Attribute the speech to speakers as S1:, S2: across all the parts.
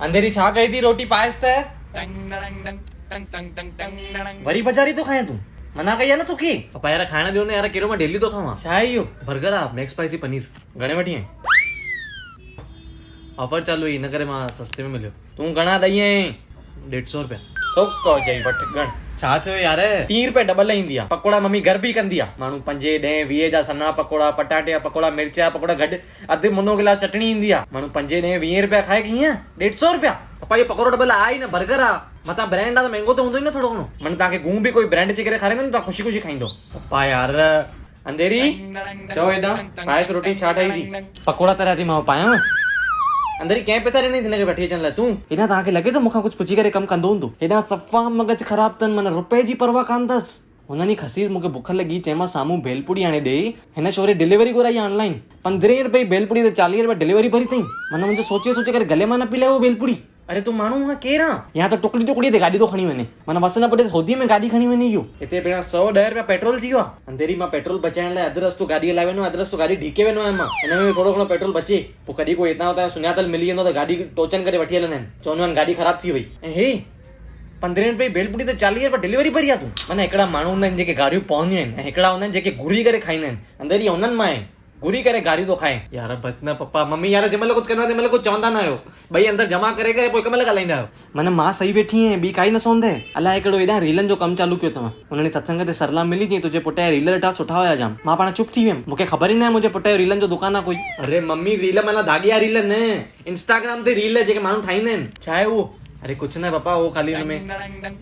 S1: अंधेरी छा कही थी रोटी पायस त वरी बजारी तो खाए तू मना कही है ना तोखे
S2: पप्पा यार खाना दियो ने यार केरो में डेली तो खावा
S1: छा आहे इहो
S2: बर्गर आ मैक्स स्पाइसी पनीर
S1: घणे वठी आहीं
S2: ऑफर चालू है इन करे मां सस्ते में मिलियो
S1: तूं घणा ॾई आहीं
S2: 150 रुपया
S1: तो चई वठ गण
S2: छा थियो यार
S1: 30 रुपए डबल ईंदी आहे पकोड़ा मम्मी घर बि कंदी आहे माण्हू 5, 10, 20 जा सन्हा पकोड़ा पटाटे जा पकोड़ा मिर्च जा पकोड़ा गॾु अधु मुनो गिलास चटणी ईंदी आहे माण्हू 5, 10, 20 रुपया खाए कीअं 150 रुपया
S2: पप्पा ये पकोड़ो डबल आ ही ना बर्गर आ मता ब्रांड आ तो महंगो तो हूंदो ही ना थोड़ो घणो
S1: मन तव्हांखे गूं बि कोई ब्रांड अची करे खाराईंदो न तव्हां ख़ुशी ख़ुशी खाईंदो
S2: पप्पा यार
S1: अंधेरी चओ हेॾां पायस रोटी छा ठाही थी
S2: पकोड़ा तरह थी मां पायां
S1: अंदरि कंहिं पैसा ॾिनई हिनखे वठी अचण लाइ तूं हेॾां तव्हांखे लॻे थो मूंखां कुझु पुछी करे कमु कंदो हूंदो हेॾां सफ़ा मगज ख़राबु अथनि माना रुपए जी परवाह कान अथसि हुन ॾींहुं खसीस मूंखे बुख लॻी चईमांसि साम्हूं भेलपुड़ी हाणे ॾे हिन छोरे डिलीवरी घुराई ऑनलाइन 15 रुपए जी भेलपुड़ी ते 40 रुपया डिलीवरी भरी अथई माना मुंहिंजो सोचे करे गले मां न पी लाइ भेलपुड़ी अरे तू माण्हू आहे केरु आहे या त टुकड़ी ते गाॾी थो खणी वञे माना वस न पटे होदी में गाॾी खणी वञे इहो हिते पहिरियां 110 रुपया पेट्रोल थी वियो आहे अंधेरी मां पेट्रोल बचाइण लाइ अधु रस्तो गाॾी हलाए वेंदो अधु रस्तो गाॾी ढीके वेंदो आहियां मां हिन में थोरो घणो पेट्रोल बचे पोइ कॾहिं कोई हितां हुतां सुञातल मिली वेंदो त गाॾी टोचन करे वठी हलंदा आहिनि चवंदा आहिनि गाॾी ख़राब थी वई ऐं हे 15 रुपए भेलपुड़ी ते 40 रुपया डिलीवरी भरी आहे तूं माना हिकिड़ा माण्हू हूंदा आहिनि जेके गाॾियूं पवंदियूं आहिनि ऐं हिकिड़ा हूंदा आहिनि जेके घुरी करे खाईंदा आहिनि अंदरि हुननि मां आहे घुरी करे गाॾियूं थो खाए
S2: यार बस ना पप्पा मम्मी यार जंहिंमहिल कुझु कंदो आहे तंहिंमहिल कुझु चवंदा न आहियो भई अंदरि जमा करे पोइ हिक महिल ॻाल्हाईंदा आहियो
S1: माना मां सही वेठी आहियां ॿी काई न सौंदे अलाए हिकिड़ो हेॾा रीलनि जो कमु चालू कयो अथव हुन ॾींहुं सत्संग ते सरला मिली थी तुंहिंजे पुट जा रील ॾाढा सुठा हुया जाम मां पाण चुप थी वियमि मूंखे ख़बर ई न आहे मुंहिंजे पुट जो रीलनि जो दुकानु आहे कोई
S2: अरे मम्मी रील माना दागिया रील न इंस्टाग्राम ते रील जेके माण्हू ठाहींदा आहिनि
S1: छा आहे उहो
S2: अरे कुछ ना पापा वो खाली हुनमें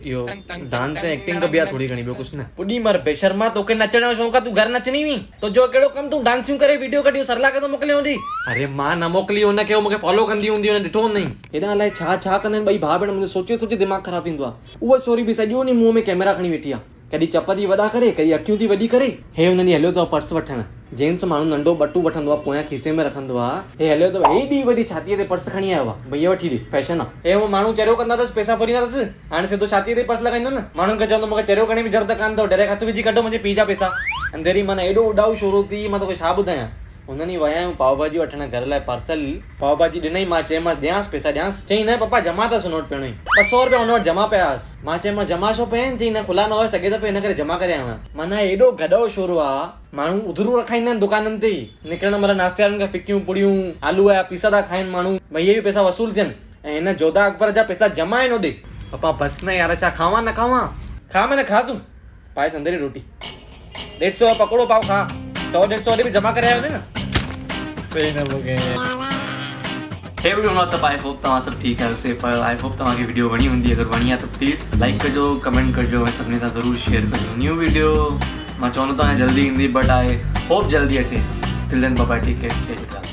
S2: इहो डांस ऐं एक्टिंग कबी आहे थोरी घणी ॿियो कुझु न
S1: पुॾी मर बेशर्मा तोखे नचण जो शौंक़ु आहे तूं घर नचणी हुई तुंहिंजो कहिड़ो कमु तूं डांसियूं करे वीडियो कढियूं सरला खे थो मोकिलियो होॾी
S2: अरे मां न मोकिली हुनखे मूंखे फॉलो कंदी हूंदी हुन ॾिठो हूंदई
S1: हेॾा अलाए छा कंदा आहिनि ॿई भाउ भेण मुंहिंजो सोचे दिमाग़ ख़राबु थींदो आहे उहा छोरी बि सॼो ॾींहुं मुंहं में कैमरा खणी वेठी आहे कॾहिं चप थी वॾा करे कॾहिं अखियूं थी वॾी करे हे हुन ॾींहुं हलियो अथव पर्स वठणु जेंट्स माण्हू नंढो बटू वठंदो आहे पोयां खीसे में रखंदो आहे हे हलियो अथव हेॾी वॾी छातीअ ते पर्स खणी आयो आहे भईया वठी ॾे फैशन आहे हे उहो माण्हू चरियो कंदा अथसि पैसा फुरींदा अथसि हाणे सिधो छातीअ ते पर्स लॻाईंदो न माण्हुनि खे चवंदो मूंखे चरियो करण बि ज़रूरत कान अथव डायरेक्ट हथ विझी कढो मुंहिंजे पीउ जा पैसा अंधेरी माना एॾो उॾाऊ शोरो थी मां तोखे छा ॿुधायां हुन ॾींहुं विया आहियूं पाव भाजी वठण घर लाइ पार्सल पाव भाजी ॾिनई मां चयोमांसि ॾियांसि पैसा ॾियांसि चई न पप्पा जमा अथसि हुन वटि पहिरियों ई 200 रुपया हुन वटि जमा पिया हुअसि मां चयोमांसि जमा छो पिया आहिनि चई न खुला न हुआ सघे दफ़े हिन करे जमा करे आयो आहियां माना एॾो गॾो शोरो आहे माण्हू उधरू रखाईंदा आहिनि दुकाननि ते निकिरण महिल नाश्ते वारनि खां फिकियूं पुड़ियूं आलू जा पीसा था खाइनि माण्हू भई इहे बि पैसा वसूल थियनि ऐं हिन जोधा अकबर जा पैसा जमा आहिनि होॾे
S2: पप्पा बस न यार छा खावां न खावां
S1: खा मैंने खा तूं पायस अंदरि रोटी 150 पकोड़ो पाव खा 100-150 बि जमा करे आयो न
S2: हे वीडियो व्हाट्सअप आई होप तव्हां सभु ठीकु आहियो सेफ आहियो आई होप तव्हांखे वीडियो वणी हूंदी अगरि वणी आहे त प्लीज़ लाइक कजो कमेंट कजो ऐं सभिनी सां ज़रूरु शेयर कजो न्यू वीडियो मां चवंदो त जल्दी ईंदी बट आई होप जल्दी अचे till then bye take care